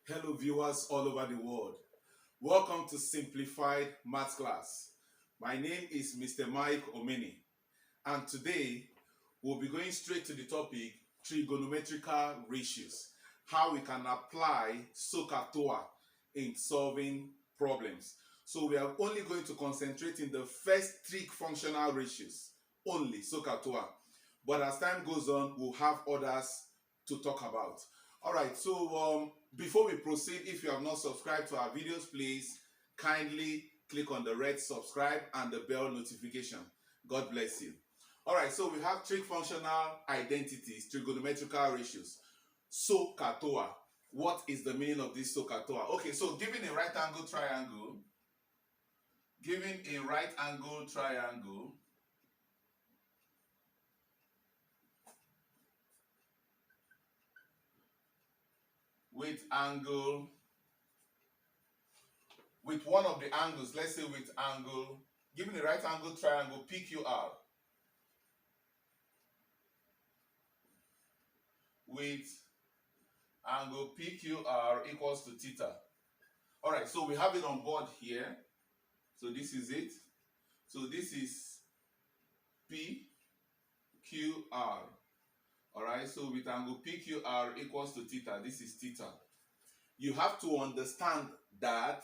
Hello viewers all over the world. Welcome to Simplified Maths class. My name is Mr. Mike Omeni, and today we'll be going straight to the topic trigonometrical ratios. How we can apply SOHCAHTOA in solving problems. So we are only going to concentrate in the first trig functional ratios, only SOHCAHTOA. But as time goes on, we'll have others to talk about. All right, so before we proceed, if you have not subscribed to our videos, please kindly click on the red subscribe and the bell notification. God bless you. All right, so we have trig functional identities, trigonometrical ratios. SOHCAHTOA. What is the meaning of this SOHCAHTOA? Okay, so given a right angle triangle, with one of the angles, let's say given a right angle triangle PQR with angle PQR equals to theta. All right, so we have it on board here. So this is it. So this is PQR. All right, so with angle PQR equals to theta, this is theta. You have to understand that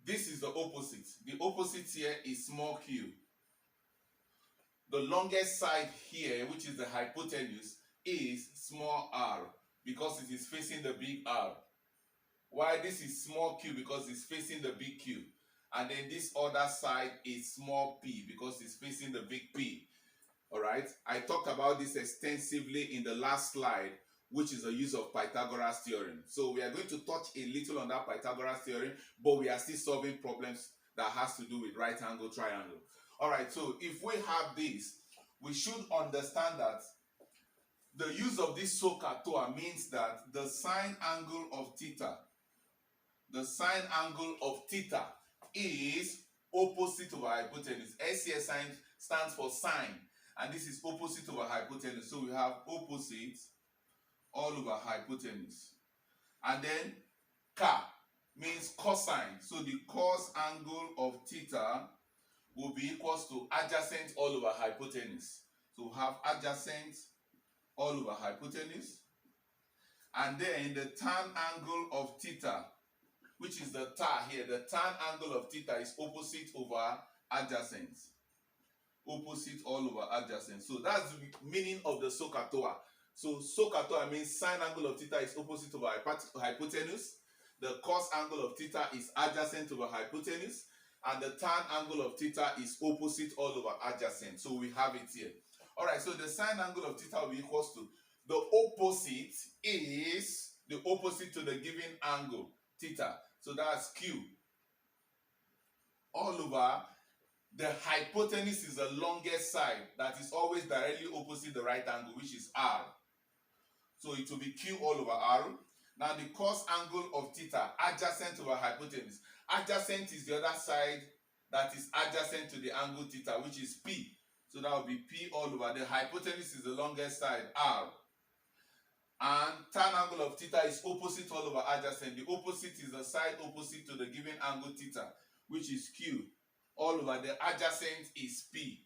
this is the opposite. The opposite here is small q. The longest side here, which is the hypotenuse, is small r because it is facing the big R. While this is small q because it's facing the big Q. And then this other side is small p because it's facing the big P. Alright, I talked about this extensively in the last slide, which is the use of Pythagoras Theorem. So we are going to touch a little on that Pythagoras Theorem, but we are still solving problems that has to do with right angle triangle. Alright, so if we have this, we should understand that the use of this SOHCAHTOA means that the sine angle of theta is opposite over hypotenuse. S here stands for sine, and this is opposite over hypotenuse. So we have opposite all over hypotenuse. And then ka means cosine. So the cos angle of theta will be equals to adjacent all over hypotenuse. So we have adjacent all over hypotenuse. And then the tan angle of theta, which is the tan here, the tan angle of theta is opposite over adjacent. Opposite all over adjacent. So that's the meaning of the SOHCAHTOA. So SOHCAHTOA means sine angle of theta is opposite over hypotenuse. The cos angle of theta is adjacent over hypotenuse. And the tan angle of theta is opposite all over adjacent. So we have it here. Alright, so the sine angle of theta will be equals to, the opposite is the opposite to the given angle, theta. So that's Q. All over, the hypotenuse is the longest side that is always directly opposite the right angle, which is R. So it will be Q all over R. Now the cos angle of theta, adjacent over hypotenuse. Adjacent is the other side that is adjacent to the angle theta, which is P. So that will be P all over. The hypotenuse is the longest side, R. And tan angle of theta is opposite all over adjacent. The opposite is the side opposite to the given angle theta, which is Q. All over, the adjacent is P.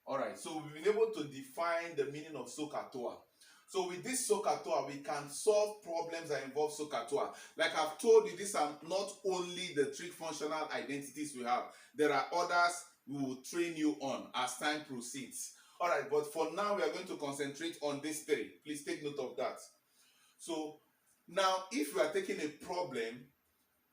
Alright, so we've been able to define the meaning of SOHCAHTOA. So with this SOHCAHTOA, we can solve problems that involve SOHCAHTOA. Like I've told you, these are not only the trig functional identities we have. There are others we will train you on as time proceeds. Alright, but for now, we are going to concentrate on these three. Please take note of that. So now, if we are taking a problem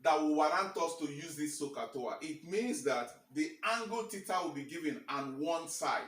that will warrant us to use this SOHCAHTOA, it means that the angle theta will be given on one side.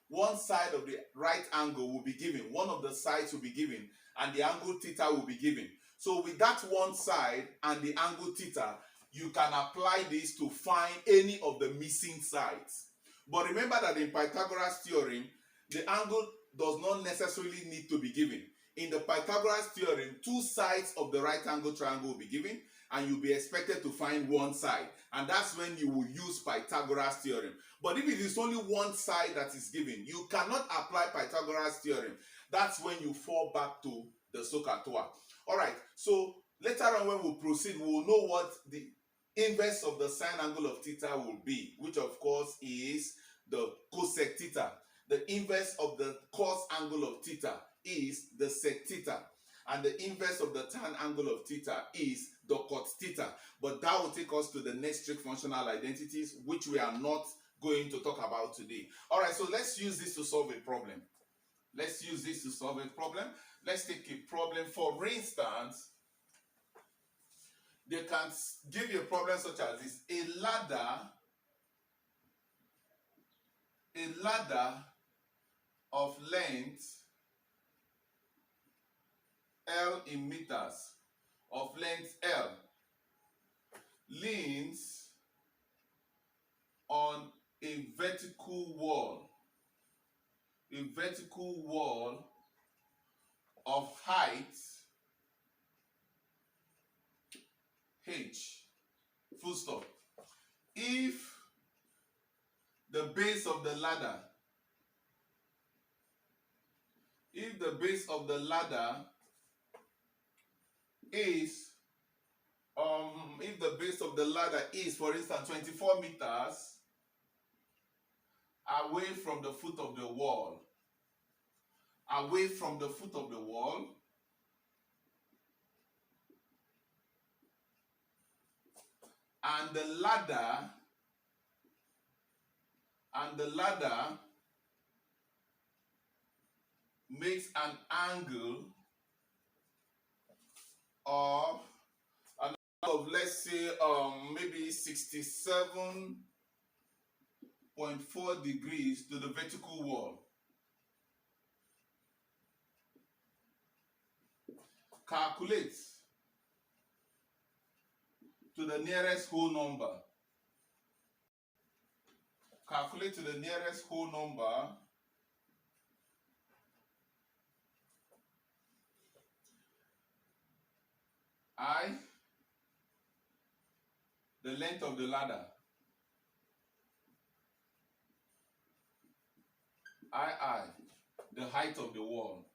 One side of the right angle will be given. One of the sides will be given, and the angle theta will be given. So with that one side and the angle theta, you can apply this to find any of the missing sides. But remember that in Pythagoras Theorem, the angle does not necessarily need to be given. In the Pythagoras Theorem, two sides of the right angle triangle will be given, and you'll be expected to find one side. And that's when you will use Pythagoras Theorem. But if it is only one side that is given, you cannot apply Pythagoras Theorem. That's when you fall back to the SOHCAHTOA. All right, so later on when we proceed, we will know what the inverse of the sine angle of theta will be, which of course is the cosec theta. The inverse of the cos angle of theta is the sec theta. And the inverse of the tan angle of theta is the cot theta. But that will take us to the next strict functional identities, which we are not going to talk about today. All right, so let's use this to solve a problem. Let's use this to solve a problem. Let's take a problem. For instance, they can give you a problem such as this. A ladder of length L in meters, of length L, leans on a vertical wall of height h, full stop. If the base of the ladder is for instance 24 meters away from the foot of the wall, and the ladder makes an angle of let's say maybe 67.4 degrees to the vertical wall. Calculate to the nearest whole number. Calculate to the nearest whole number I, the length of the ladder, I, the height of the wall.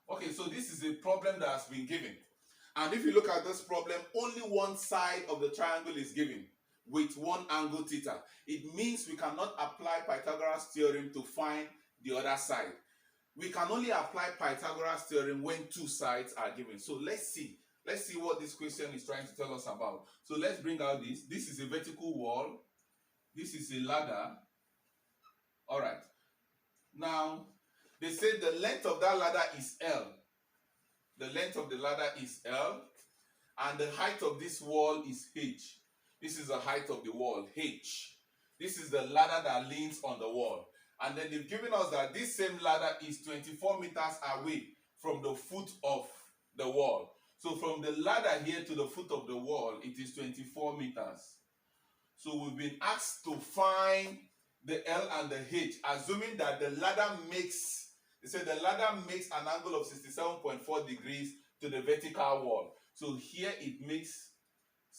Okay, so this is a problem that has been given. And if you look at this problem, only one side of the triangle is given with one angle theta. It means we cannot apply Pythagoras Theorem to find the other side. We can only apply Pythagoras Theorem when two sides are given. So let's see what this question is trying to tell us about. So let's bring out this. This is a vertical wall. This is a ladder. All right. Now, they say the length of that ladder is L. The length of the ladder is L. And the height of this wall is H. This is the height of the wall, H. This is the ladder that leans on the wall. And then they've given us that this same ladder is 24 meters away from the foot of the wall. So from the ladder here to the foot of the wall, it is 24 meters. So we've been asked to find the L and the H, assuming that the ladder makes, they said the ladder makes an angle of 67.4 degrees to the vertical wall. So here it makes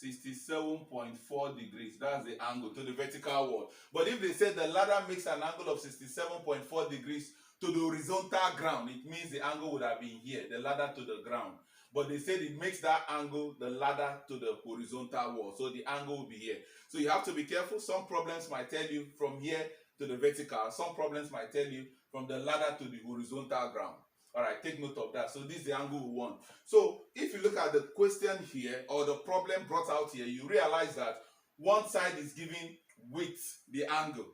67.4 degrees. That's the angle to the vertical wall. But if they say the ladder makes an angle of 67.4 degrees to the horizontal ground, it means the angle would have been here, the ladder to the ground. But they said it makes that angle, the ladder to the horizontal wall. So the angle will be here. So you have to be careful. Some problems might tell you from here to the vertical. Some problems might tell you from the ladder to the horizontal ground. All right, take note of that. So this is the angle we want. So if you look at the question here, or the problem brought out here, you realize that one side is given with the angle.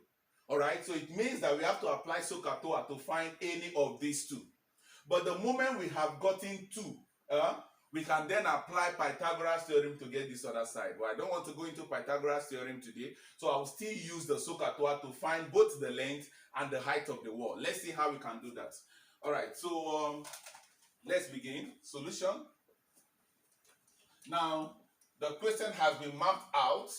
All right, so it means that we have to apply SOHCAHTOA to find any of these two. But the moment we have gotten two, we can then apply Pythagoras Theorem to get this other side. Well, I don't want to go into Pythagoras Theorem today, so I'll still use the SOHCAHTOA to find both the length and the height of the wall. Let's see how we can do that. All right, so let's begin. Solution. Now, the question has been mapped out,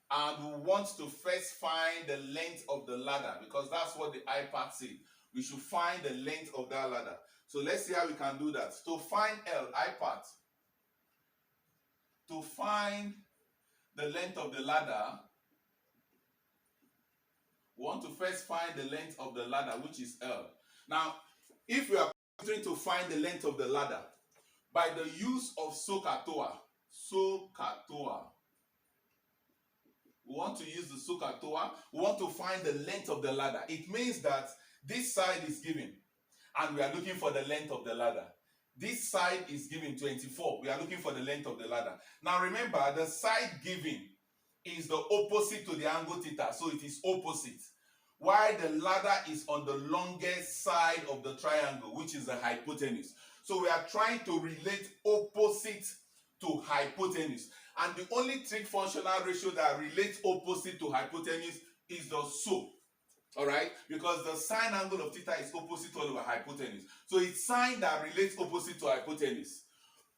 and we want to first find the length of the ladder, because that's what the I part said. We should find the length of that ladder. So let's see how we can do that. To find L, I part, to find the length of the ladder, we want to first find the length of the ladder, which is L. Now, if we are trying to find the length of the ladder by the use of SOHCAHTOA. SOHCAHTOA. We want to use the SOHCAHTOA. We want to find the length of the ladder. It means that this side is given, and we are looking for the length of the ladder. This side is given 24. We are looking for the length of the ladder. Now remember, the side given is the opposite to the angle theta, so it is opposite. While the ladder is on the longest side of the triangle, which is the hypotenuse. So we are trying to relate opposite to hypotenuse. And the only trig functional ratio that relates opposite to hypotenuse is the SO. Alright? Because the sine angle of theta is opposite all over hypotenuse. So it's sine that relates opposite to hypotenuse.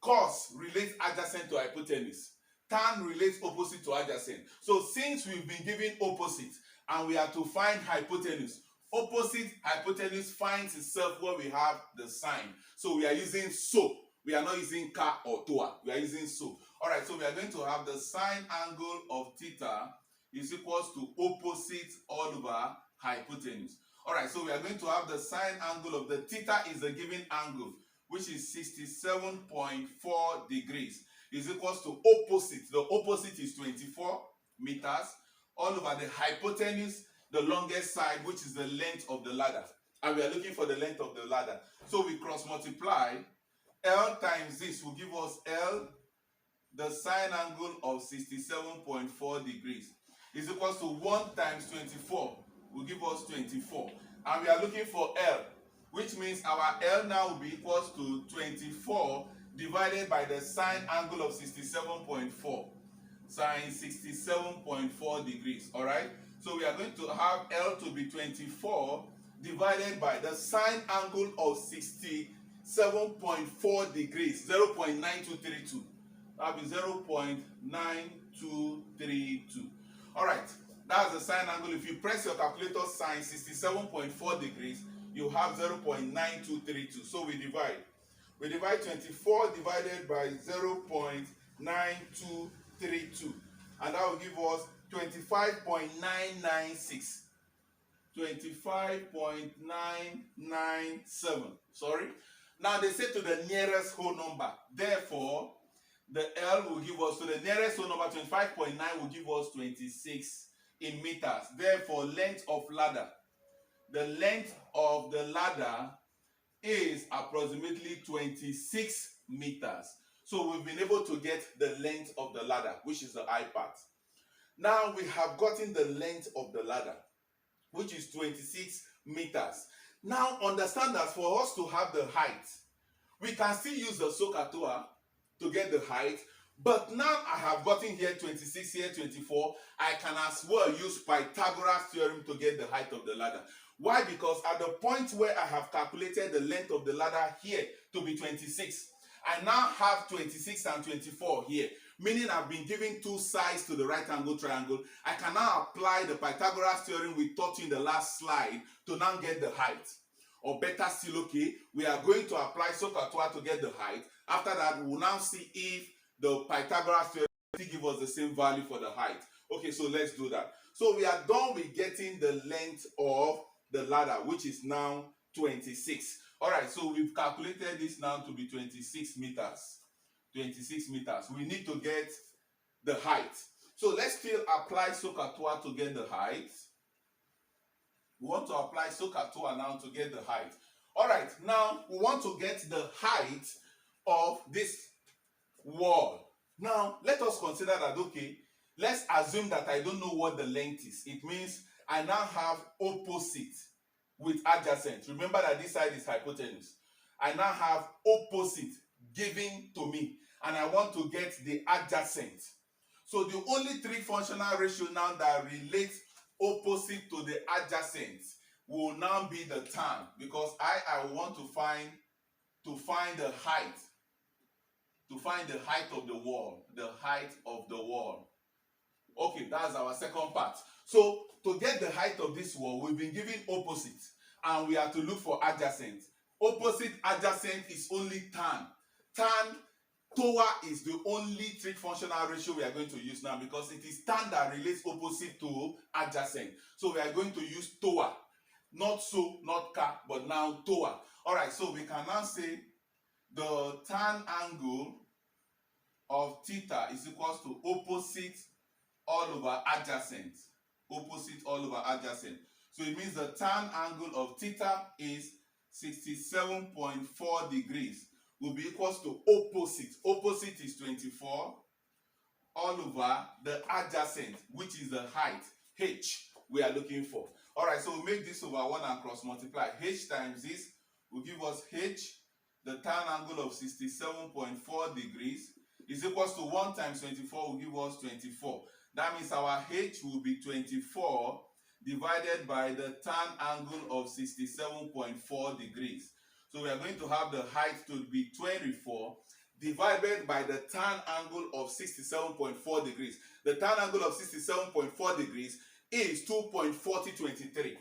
Cos relates adjacent to hypotenuse. Tan relates opposite to adjacent. So since we've been given opposite and we are to find hypotenuse, opposite hypotenuse finds itself where we have the sine. So we are using SO. We are not using ka or toa. We are using SO. Alright, so we are going to have the sine angle of theta is equals to opposite all over hypotenuse. Alright, so we are going to have the sine angle of the theta is the given angle, which is 67.4 degrees. Is equals to opposite. The opposite is 24 meters. All over the hypotenuse, the longest side, which is the length of the ladder. And we are looking for the length of the ladder. So we cross multiply. L times this will give us L, the sine angle of 67.4 degrees. Is equals to 1 times 24 will give us 24. And we are looking for L, which means our L now will be equals to 24 divided by the sine angle of 67.4. Sine 67.4 degrees. Alright? So we are going to have L to be 24 divided by the sine angle of 67.4 degrees. 0.9232. That will be 0.9232. Alright. That's the sine angle. If you press your calculator sine 67.4 degrees, you have 0.9232. So we divide. We divide 24 divided by 0.9232. And that will give us 25.996. 25.997. Sorry. Now they say to the nearest whole number. Therefore, the L will give us, so the nearest whole number, 25.9 will give us 26 in meters. Therefore, length of ladder. The length of the ladder is approximately 26 meters. So we've been able to get the length of the ladder, which is the I part. Now we have gotten the length of the ladder, which is 26 meters. Now understand that for us to have the height, we can still use the SOHCAHTOA to get the height. But now I have gotten here 26, here 24. I can as well use Pythagoras Theorem to get the height of the ladder. Why? Because at the point where I have calculated the length of the ladder here to be 26, I now have 26 and 24 here. Meaning I've been given two sides to the right angle triangle. I can now apply the Pythagoras Theorem we taught you in the last slide to now get the height. Or better still, okay, we are going to apply SOHCAHTOA to get the height. After that, we will now see if the Pythagoras Theorem will give us the same value for the height. Okay, so let's do that. So we are done with getting the length of the ladder, which is now 26. All right, so we've calculated this now to be 26 meters. 26 meters. We need to get the height. So let's still apply SOHCAHTOA to get the height. We want to apply SOHCAHTOA now to get the height. All right, now we want to get the height of this wall. Now, let us consider that, okay, let's assume that I don't know what the length is. It means I now have opposite with adjacent. Remember that this side is hypotenuse. I now have opposite given to me, and I want to get the adjacent. So the only three functional ratio now that relates opposite to the adjacent will now be the tan, because I want to find the height. To find the height of the wall. The height of the wall. Okay, that's our second part. So to get the height of this wall, we've been given opposite, and we have to look for adjacent. Opposite adjacent is only tan. Tan TOA is the only trig functional ratio we are going to use now, because it is tan that relates opposite to adjacent. So we are going to use TOA. Not so, not ka, but now TOA. All right, so we can now say the tan angle of theta is equals to opposite all over adjacent. Opposite all over adjacent. So it means the tan angle of theta is 67.4 degrees. Will be equals to opposite. Opposite is 24 all over the adjacent, which is the height, h, we are looking for. All right, so we'll make this over 1 and cross multiply. H times this will give us h, the tan angle of 67.4 degrees, is equals to 1 times 24 will give us 24. That means our h will be 24 divided by the tan angle of 67.4 degrees. So we are going to have the height to be 24 divided by the tan angle of 67.4 degrees. The tan angle of 67.4 degrees is 2.4023.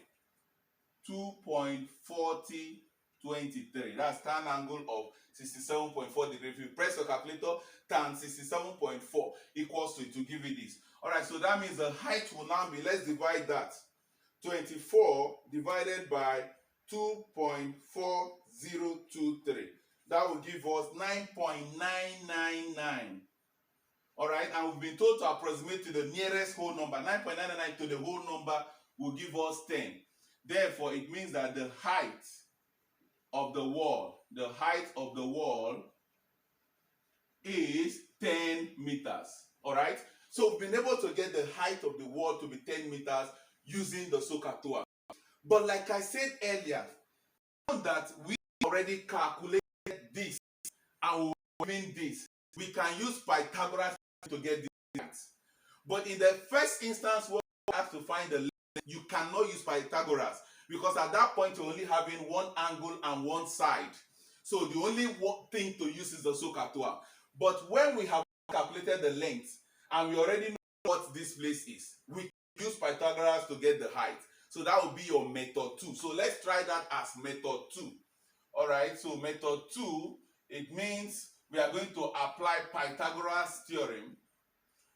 2.4023. That's tan angle of 67.4 degrees. If you press your calculator, tan 67.4 equals to it to give you this. All right, so that means the height will now be, let's divide that. 24 divided by 2.4023. That will give us 9.999. All right, and we've been told to approximate to the nearest whole number. 9.999 to the whole number will give us 10. Therefore, it means that the height of the wall, is 10 meters. All right, so we've been able to get the height of the wall to be 10 meters using the SOHCAHTOA. But like I said earlier, that we already calculated this and we're doing this, we can use Pythagoras to get this height. But in the first instance, where we have to find the length, you cannot use Pythagoras, because at that point you're only having one angle and one side. So the only thing to use is the SOHCAHTOA. But when we have calculated the length and we already know what this place is, we use Pythagoras to get the height. So that will be your method 2. So let's try that as method 2. All right, so method 2, it means we are going to apply Pythagoras Theorem,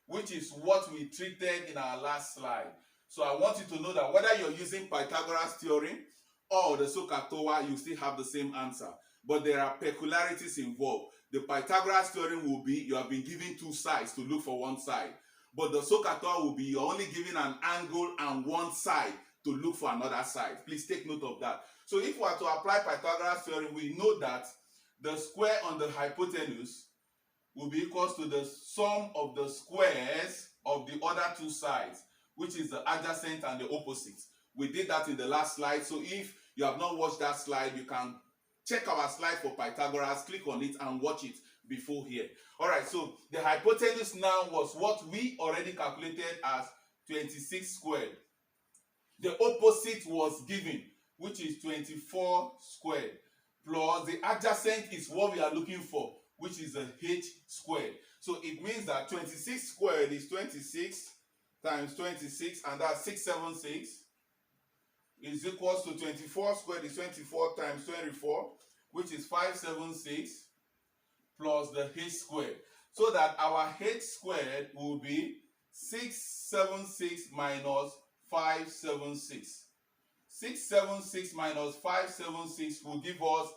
which is what we treated in our last slide. So I want you to know that whether you're using Pythagoras Theorem or the SOHCAHTOA, you still have the same answer. But there are peculiarities involved. The Pythagoras Theorem will be you have been given two sides to look for one side. But the SOHCAHTOA will be you're only given an angle and one side to look for another side. Please take note of that. So if we are to apply Pythagoras Theorem, we know that the square on the hypotenuse will be equals to the sum of the squares of the other two sides, which is the adjacent and the opposite. We did that in the last slide. So if you have not watched that slide, you can check our slide for Pythagoras, click on it and watch it before here. All right, so the hypotenuse now was what we already calculated as 26 squared. The opposite was given, which is 24 squared, plus the adjacent is what we are looking for, which is the h squared. So it means that 26 squared is 26 times 26, and that's 676, is equals to 24 squared is 24 times 24, which is 576, plus the h squared. So that our h squared will be 676 minus 576. 676 minus 576 will give us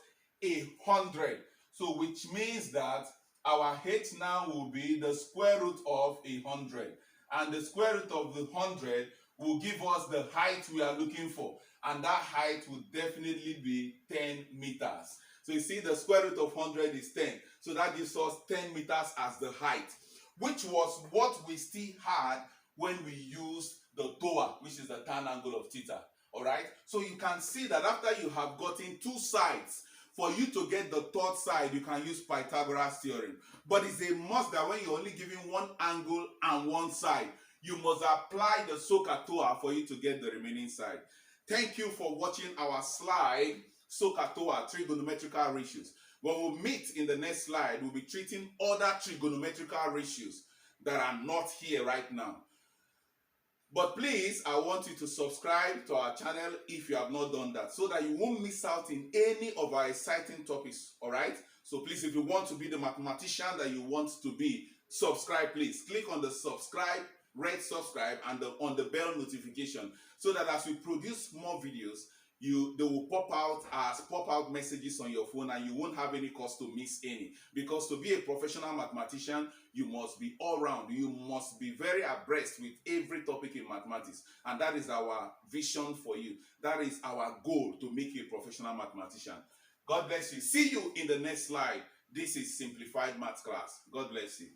100. So which means that our h now will be the square root of 100. And the square root of the 100 will give us the height we are looking for. And that height will definitely be 10 meters. So you see the square root of 100 is 10. So that gives us 10 meters as the height, which was what we still had when we used the TOA, which is the tan angle of theta. All right, so you can see that after you have gotten two sides, for you to get the third side, you can use Pythagoras Theorem. But it's a must that when you're only giving one angle and one side, you must apply the SOHCAHTOA for you to get the remaining side. Thank you for watching our slide, SOHCAHTOA, trigonometrical ratios. When we meet in the next slide, we'll be treating other trigonometrical ratios that are not here right now. But please, I want you to subscribe to our channel if you have not done that, so that you won't miss out in any of our exciting topics, all right? So please, if you want to be the mathematician that you want to be, subscribe, please. Click on the subscribe, red subscribe, and on the bell notification, so that as we produce more videos, they will pop out as pop-out messages on your phone, and you won't have any cause to miss any. Because to be a professional mathematician, you must be all round. You must be very abreast with every topic in mathematics, and that is our vision for you. That is our goal, to make you a professional mathematician. God bless you. See you in the next slide. This is Simplified Math Class. God bless you.